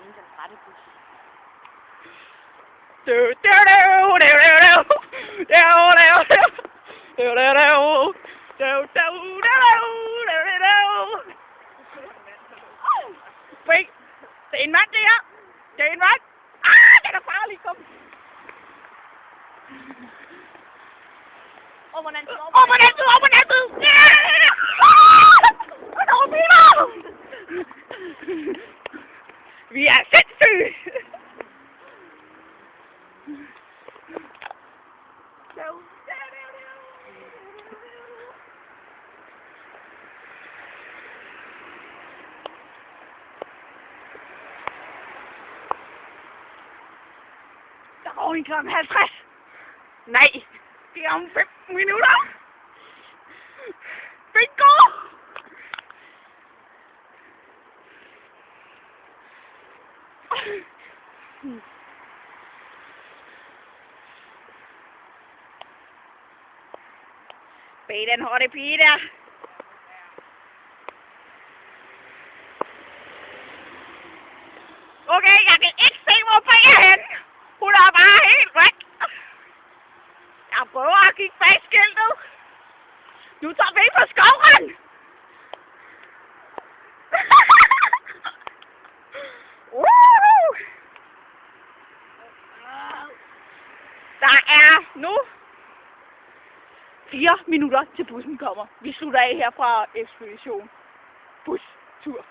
finde den rette bus. Wait, det er en mand, det her. Det er en mand. Ah, den er farlig, kom. Over den tid, Over den tid, over den tid. Og der er biler. Vi er sindssyge. Der går en klokken 50. Nej, det er om 15 minutter. Bingo! Bed den hurtige pige der. Okay, jeg kan ikke se, hvor Bea er henne. Hun er bare helt væk. Jeg prøver at kigge bag skiltet. Nu tager vi på skovren. Der er nu 4 minutter til bussen kommer. Vi slutter af her fra Ekspedition Bustur.